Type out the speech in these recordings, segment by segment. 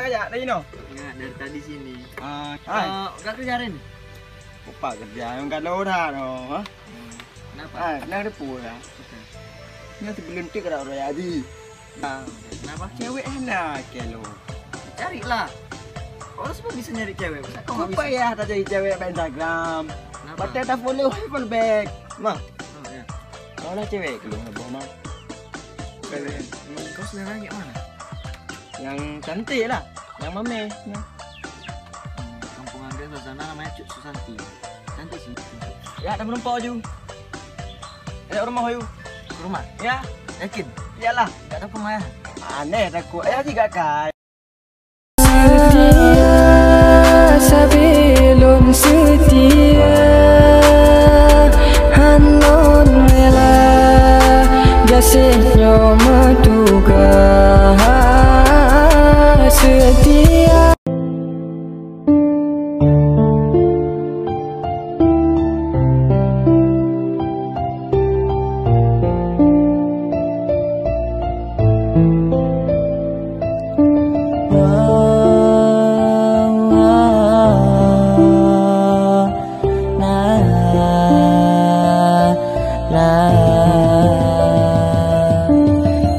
aja dari no. Ya, dari tadi sini. Enggak kerja hari ini. Apa kerja? Enggak ada orang no. Kenapa? Nang ada pula. Nanti berhenti kerja orang jadi. Kenapa? Cewek enak ya lo. Carilah. Kalau semua bisa nyari cewek, masa kau nggak Apa bisa? ya tak jadi cewek main Instagram. Kenapa? Baca tak follow back. Mah, Oh, ya. kau lah cewek lu nggak bohong mah. Kau selera kayak mana? Yang cantik lah, yang mame. Kampung Anggrek sana namanya Cuk Susanti. Cantik sih. Ya, ada menumpau ju. Ada rumah you. Ke rumah? Ya, Yakin? iyalah. Gak ada pemain. Aneh takut. Juga kan. Sebelum setia hanon mela jasihnya menduga setia.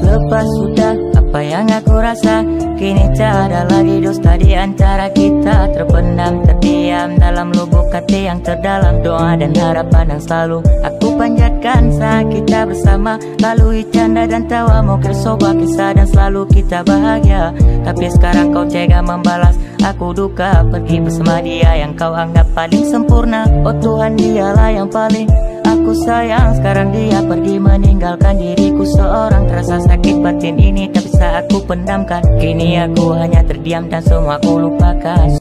Lepas sudah apa yang aku rasa, kini tak ada lagi dusta di antara kita. Terpendam, terdiam dalam lubuk hati yang terdalam. Doa dan harapan yang selalu aku panjatkan saat kita bersama. Lalui canda dan tawa, mukir soba kisah dan selalu kita bahagia. Tapi sekarang kau tega membalas aku duka, pergi bersama dia yang kau anggap paling sempurna. Oh Tuhan, dialah yang paling aku sayang. Sekarang dia pergi meninggalkan diriku seorang. Terasa sakit batin ini tak bisa aku pendamkan. Kini aku hanya terdiam dan semua aku lupakan.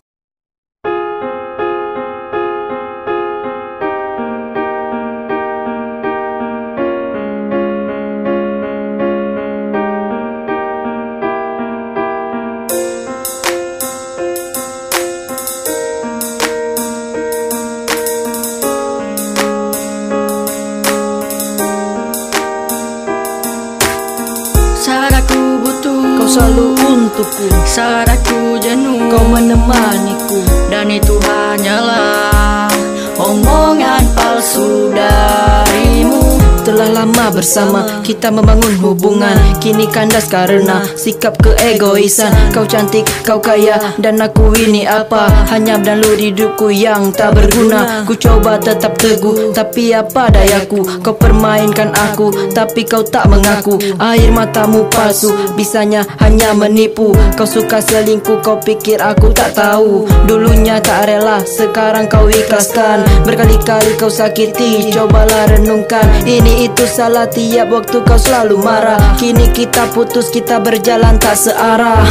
Saat aku butuh, Kau selalu untukku, saat aku jenuh, kau menemaniku. dan itu hanyalah omongan palsu darimu. Telah lama bersama kita membangun hubungan, kini kandas karena sikap keegoisan. Kau cantik, kau kaya, dan aku ini apa? Hanya berlalu hidupku yang tak berguna. Ku coba tetap teguh, tapi apa dayaku? Kau permainkan aku, tapi kau tak mengaku. Air matamu palsu, bisanya hanya menipu. Kau suka selingkuh, kau pikir aku tak tahu. Dulunya tak rela, sekarang kau ikhlaskan. Berkali-kali kau sakiti, cobalah renungkan. Ini itu salah, tiap waktu kau selalu marah. Kini kita putus, kita berjalan tak searah.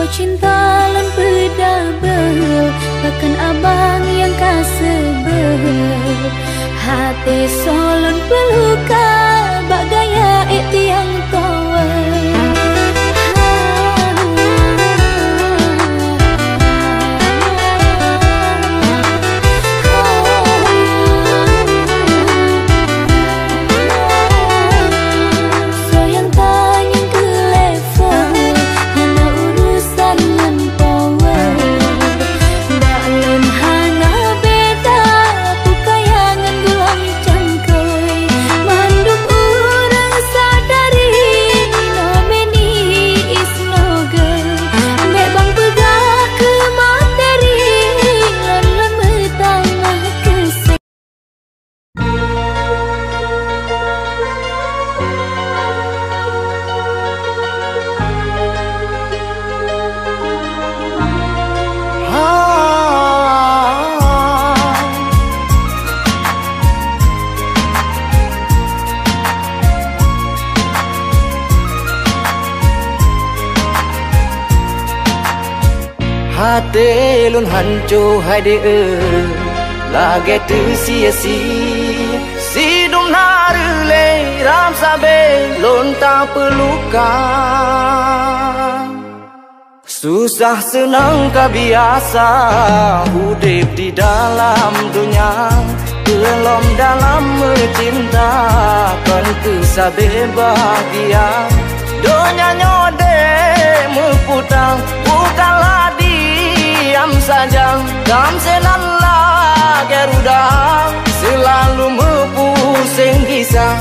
Cinta lan pedabel, bahkan abang yang kasebel. Hati solon peluka, bak gaya tiang tawa. Jangan hati lun hancur hai de lage tu sia-sia sidum narule ram sabe lun tak pelukan susah senang kebiasa hidup di dalam dunia belum dalam mencinta kan kesabe bahagia dunia nyode meputang bukanlah diam saja dam senanlah Garuda selalu mepusing kisah.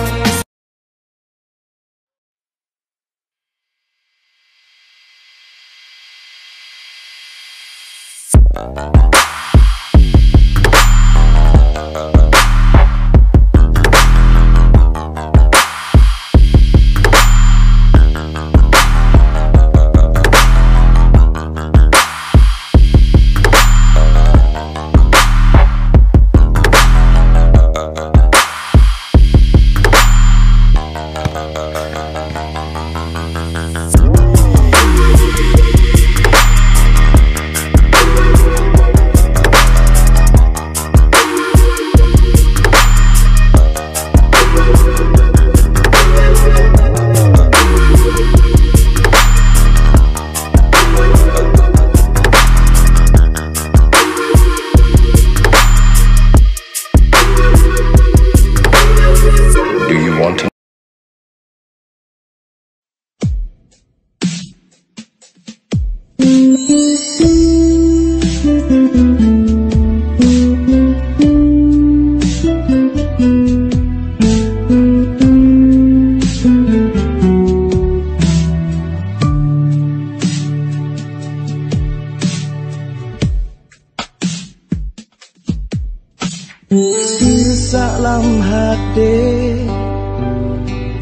Salam hati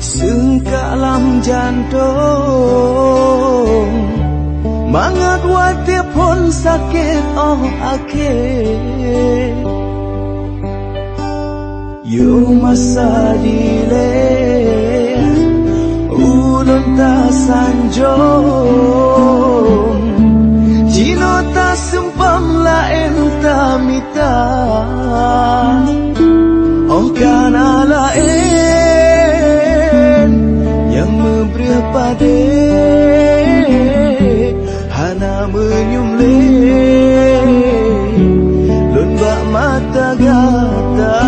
sengkalam jantung mangat wati pun sakit oh akhir yo masa dile ulun ta sanjung jino ta sempam lain ta mita oh kana lain yang memberi pade hana menyumle lun bak mata gata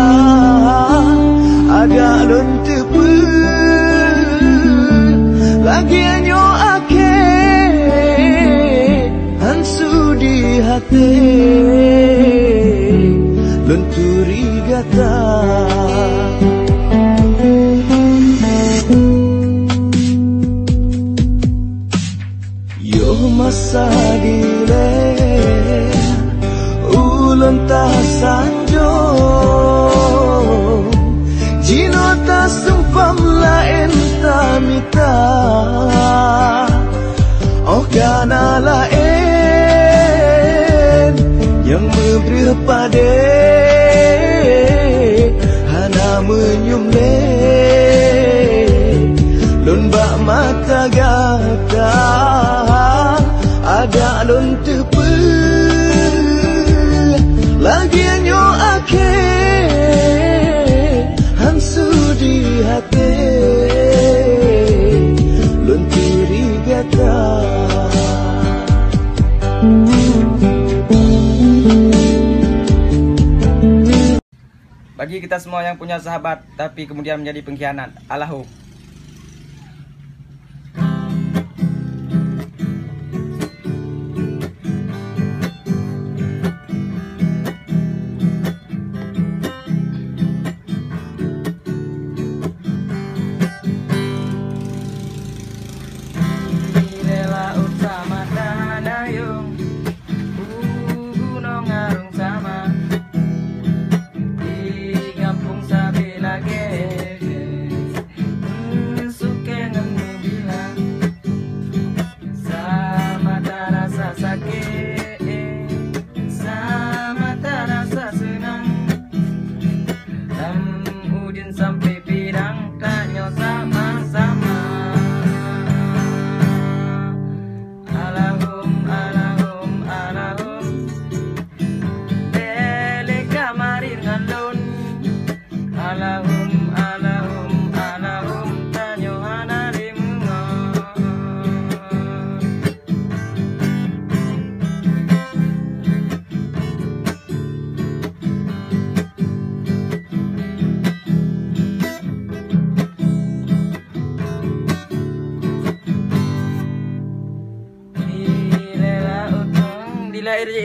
agak lun tepe lagi anyo ake hansu di hati lun turi gata yo masa dile ulun ta sanjung jino ta sempam lain ta mita oh kana lain yang memberi pade hana menyumle lun bak mata gata ada lun tepe lagi anyo ake hansu di hati lun tiri gata. Bagi kita semua yang punya sahabat tapi kemudian menjadi pengkhianat, Allahu.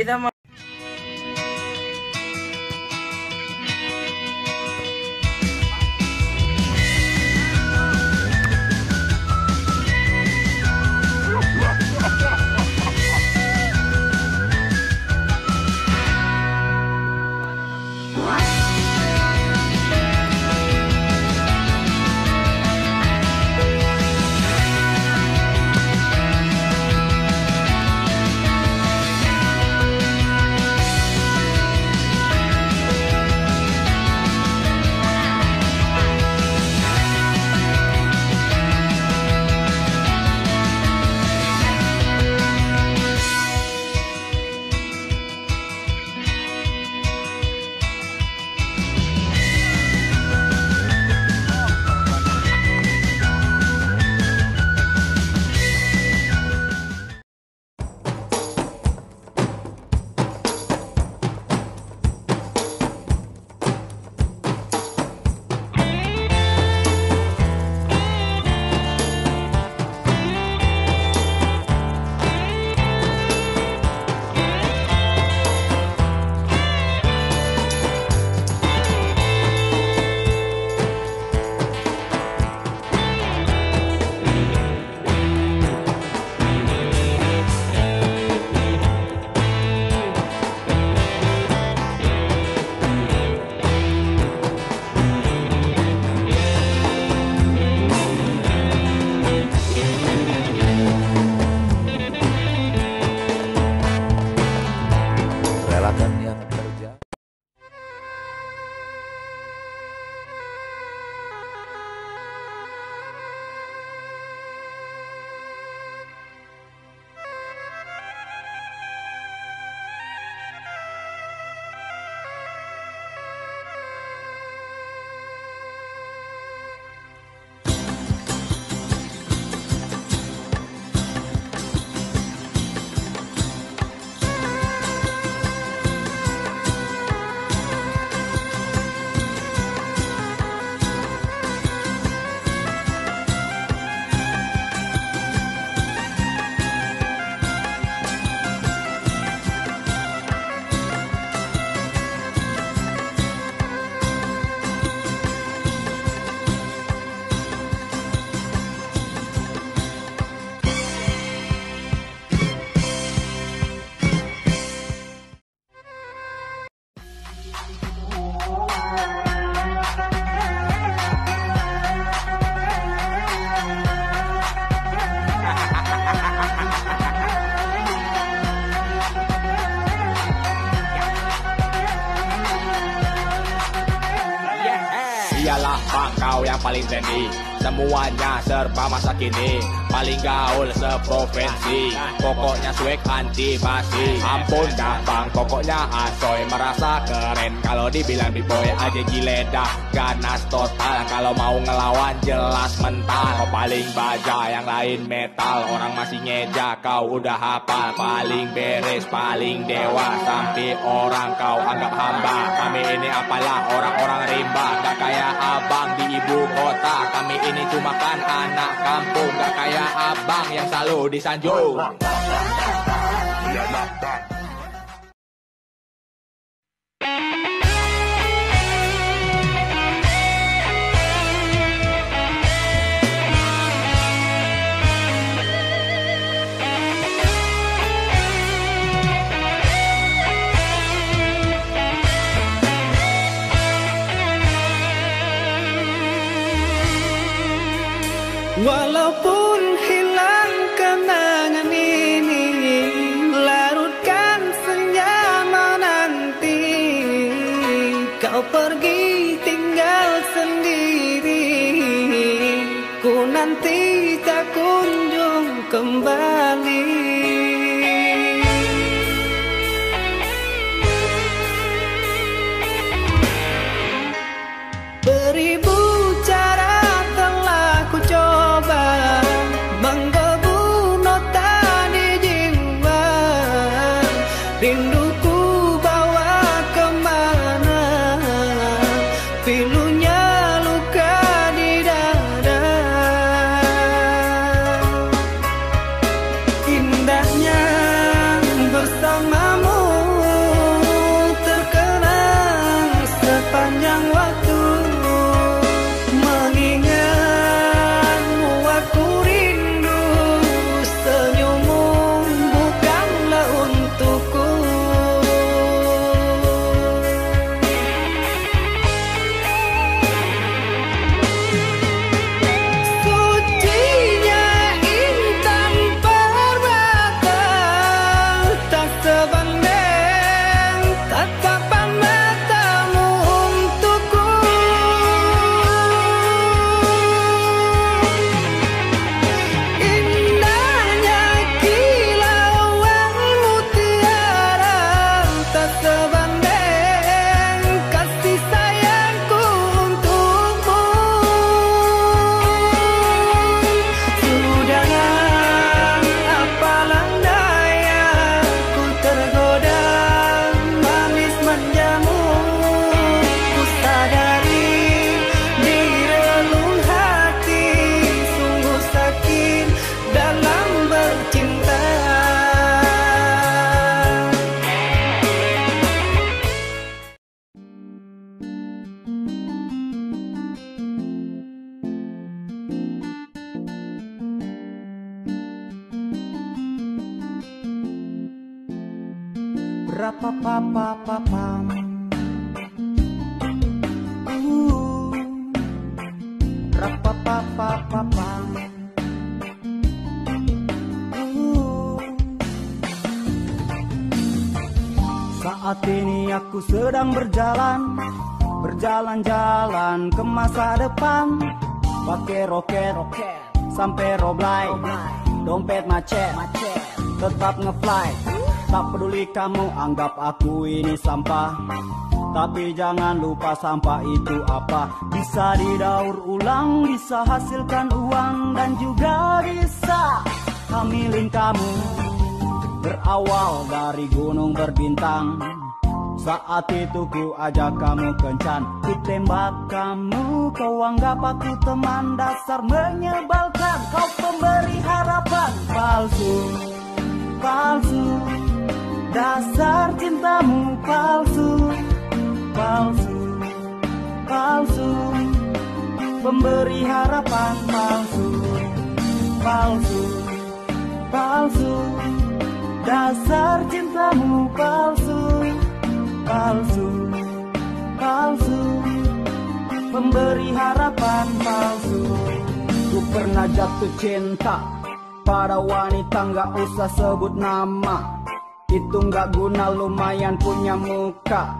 Kita mau Iyalah Bangkau yang paling trendy, semuanya serba masa kini, paling gaul seprovinsi, pokoknya swag anti basi. Ampun dah bang, pokoknya asoy, merasa keren kalau dibilang b-boy aja giledah, ganas total, kalau mau ngelawan jelas mental. Kau paling baja, yang lain metal, orang masih ngeja, kau udah hafal, paling beres, paling dewa, sampai orang kau anggap hamba. Kami ini apalah orang-orang rimba, gak kayak abang di ibu kota, kami ini cuma kan anak kampung, gak kayak abang yang selalu disanjung. Walaupun hilang kenangan ini, larutkan senja menanti, kau pergi tinggal sendiri, ku nanti tak kunjung kembali. Beribu cara telah ku coba menggebu nota di jiwa, rinduku bawa kemana, pilunya luka di dada. Rapapapapapam. Rapapapapapam. Saat ini aku sedang berjalan-jalan ke masa depan. Pakai roket sampai roblai, dompet macet, tetap ngefly. Tak peduli kamu anggap aku ini sampah, tapi jangan lupa sampah itu apa. Bisa didaur ulang, bisa hasilkan uang, dan juga bisa hamilin kamu. Berawal dari gunung berbintang, saat itu ku ajak kamu kencan. Ku tembak kamu, kau anggap aku teman. Dasar menyebalkan, kau pemberi harapan. Palsu, palsu, dasar cintamu palsu. Palsu, palsu, pemberi harapan. Palsu, palsu, palsu, dasar cintamu palsu. Palsu, palsu, pemberi harapan. Palsu. Ku pernah jatuh cinta pada wanita, nggak usah sebut nama. Itu nggak guna, lumayan punya muka.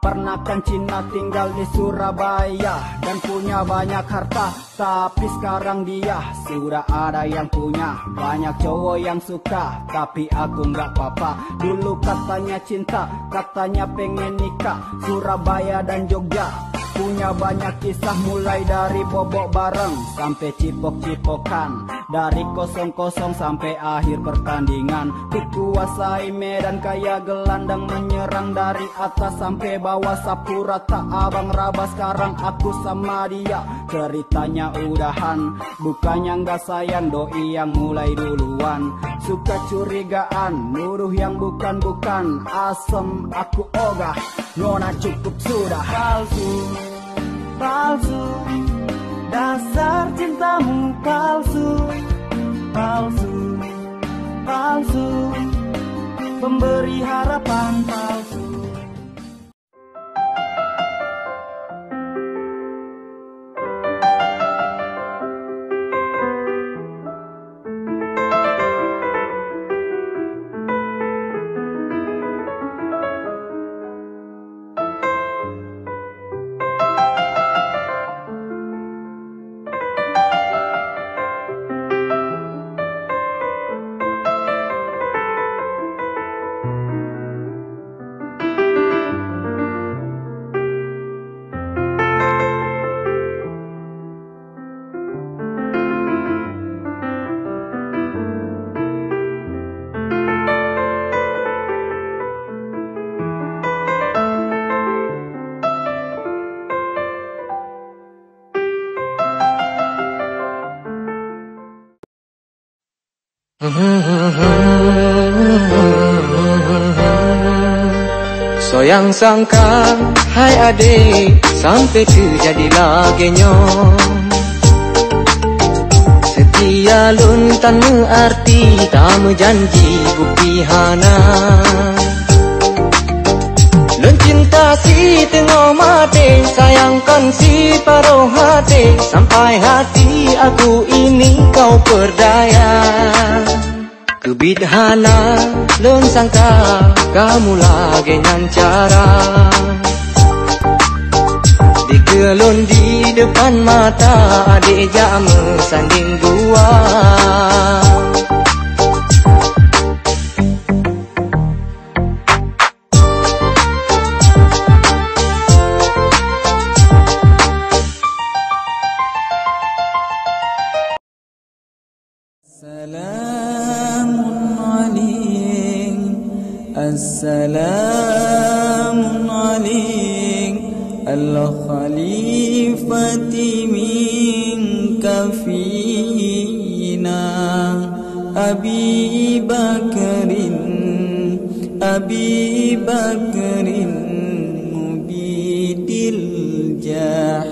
Pernah kan Cina tinggal di Surabaya dan punya banyak harta, tapi sekarang dia sudah ada yang punya. Banyak cowok yang suka, tapi aku nggak apa-apa. Dulu katanya cinta, katanya pengen nikah. Surabaya dan Jogja punya banyak kisah, mulai dari bobok bareng sampai cipok-cipokan, dari kosong-kosong sampai akhir pertandingan. Ku kuasai medan kayak gelandang, menyerang dari atas sampai bawah, sapu rata abang raba. Sekarang aku sama dia, ceritanya udahan. Bukannya nggak sayang, doi yang mulai duluan. Suka curigaan, nuduh yang bukan-bukan. Asem aku ogah, nona cukup sudah. Palsu, palsu, dasar cintamu palsu. Palsu, palsu, pemberi harapan. Palsu. Soyang sangka, hai adik, sampai terjadilah genyong. Setia lun tan mengerti, tak menjanji bukti hana. Lun cinta si tengok mati, sayangkan si paruh hati. Sampai hati aku ini kau perdaya. Kebidhana lun sangka kamu lagi nyancara. Digelun di depan mata, adik jam sanding gua. Assalamun alaik al-khalifati minka fina Abi Bakrin mubidil jahidina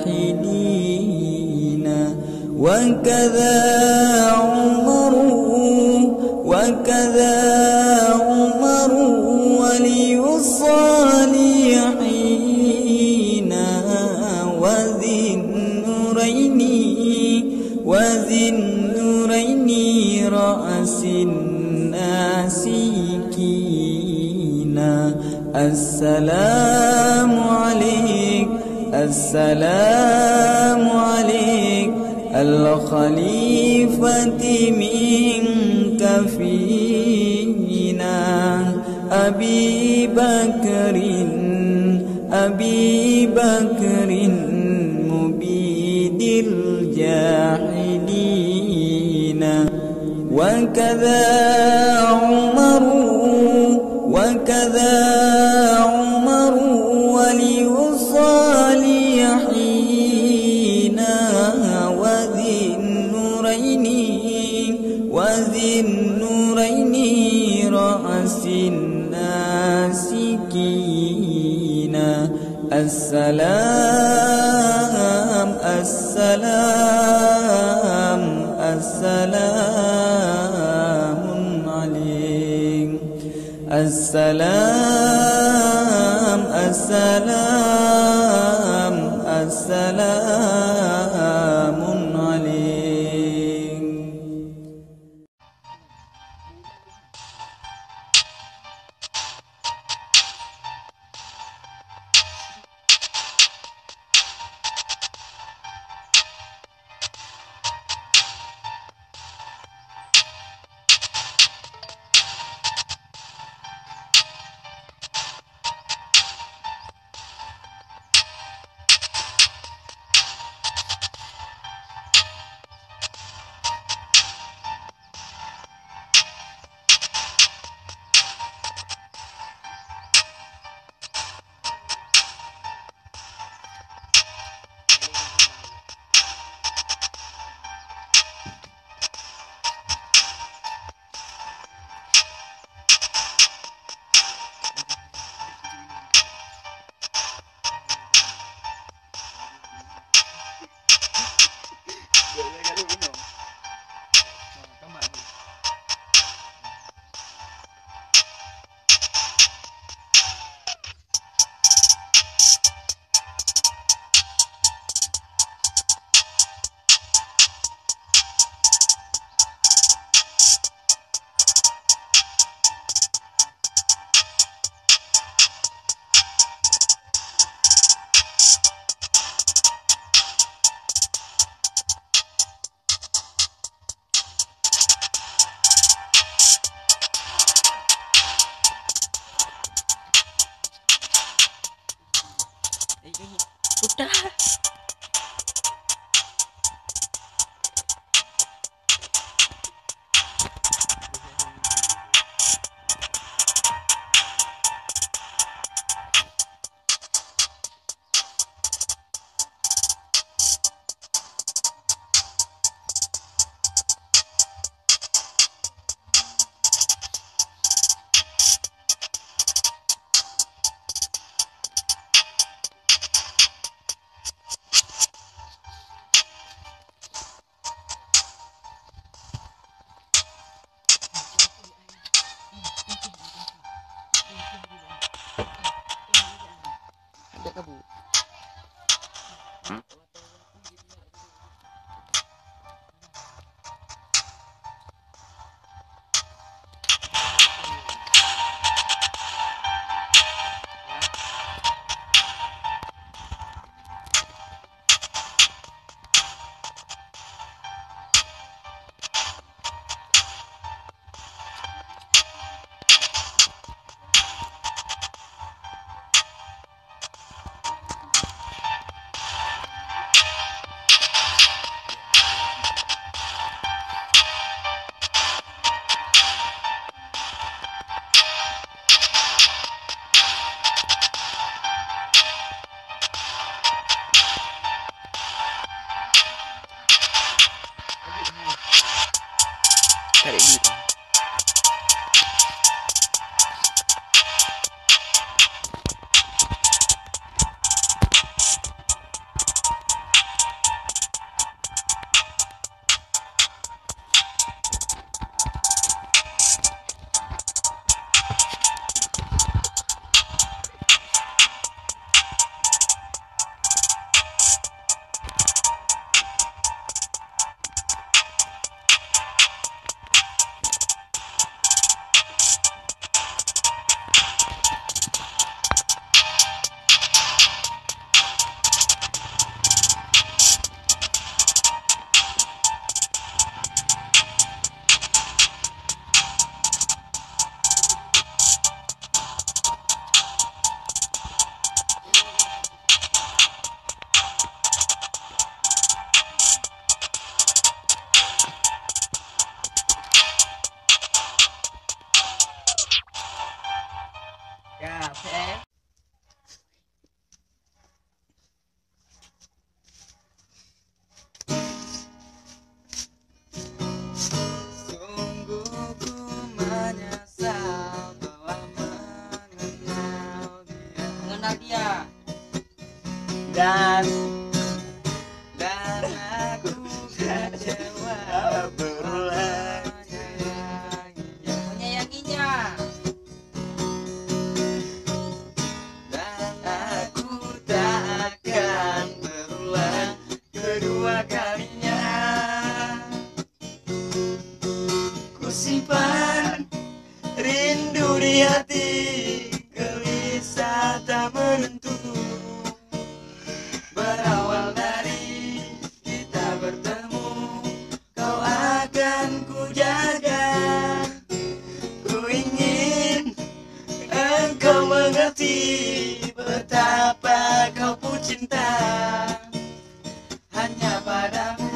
wa kadha Umaru wa kadha Umaru وذي النورين رأس الناسكين السلام عليك السلام عليك الخليفة منك فينا أبي بكر مبيد الجاحدين وكذا عمر ولي الصالحين وذي النورين رأس الناسكين السلام السلام السلام عليك السلام السلام السلام عليك. Sungguh ku menyesal telah mengenal dia. Dan aku kecewa berulang menyayanginya. dan aku tak akan berulang kedua kalinya. Ku simpan rindu di hati, gelisah tak menentu. Berawal dari kita bertemu, kau akan ku jaga. Ku ingin engkau mengerti betapa kau pun cinta. Hanya padamu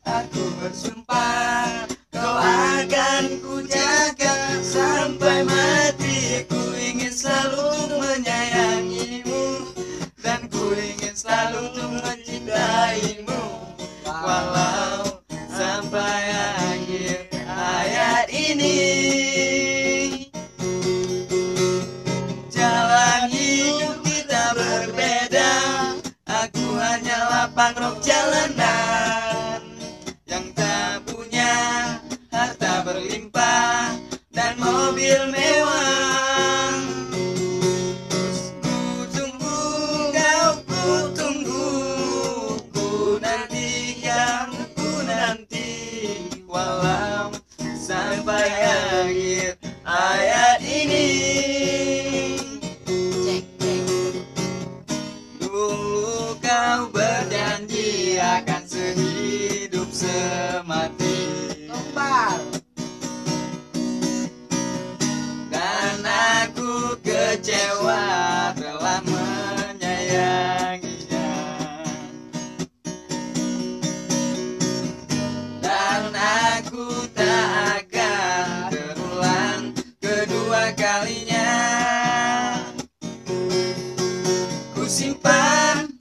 aku bersumpah, kau akan ku jaga sampai mati. Ku ingin selalu menyayangimu dan ku ingin selalu mencintaimu, walau sampai akhir hayat ini. Jalan hidup kita berbeda, aku hanyalah pangrok jalanan yang tak punya harta berlimpah dan mobil mewah. Ku tunggu, ku tunggu, ku nanti, ku nanti, walau sampai akhir hayat ini. Dulu kau berjanji akan sehidup semati, dan aku kecewa telah menyayanginya. Dan aku tak akan terulang kedua kalinya. Ku simpan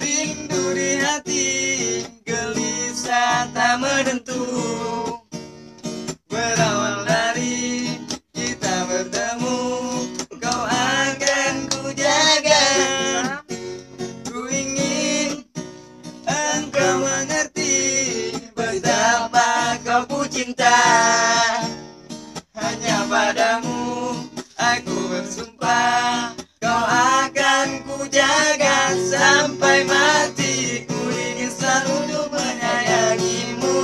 rindu di hati, gelisah tak menentu. Berawal dari kita bertemu, kau akan ku jaga. Ku ingin engkau mengerti betapa kau pun cinta. Hanya padamu aku bersumpah, kau akan ku jaga sampai mati. Ku ingin selalu menyayangimu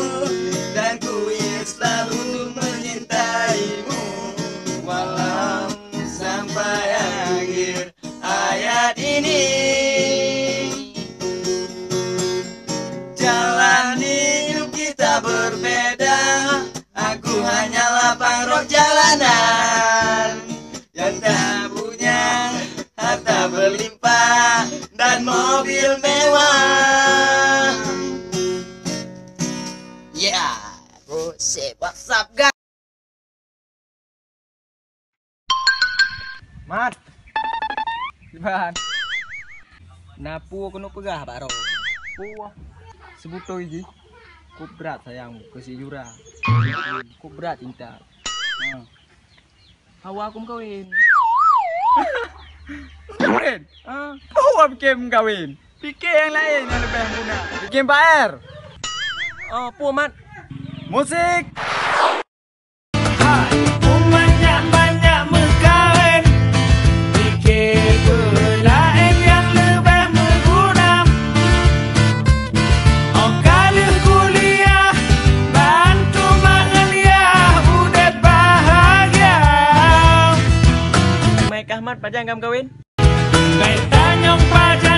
dan ku ingin selalu menyintaimu, walau sampai akhir hayat ini. Jalan hidup kita berbeda, aku hanyalah pangrok jalanan yang tak punya harta berlimpah dan mobil mewah. Yeah, buset, what's up guys? Mat. Iban. Napu kono pegah baro. Puah. Sebuto iki. Ku berat sayang ke si Yura. Ku berat cinta. Hawa aku kawin. Kawin? Hawa bikin kawin. Pikir yang lain yang lebih guna. Bikin Pak R. Oh, puah Mat. Musik. Banyak mengkawin, pikir lain yang lebih berguna. Oh kalau kuliah, bantu mengelia, udah bahagia. Mai Ahmad pajang kam kawin. Baik tanyong pajang.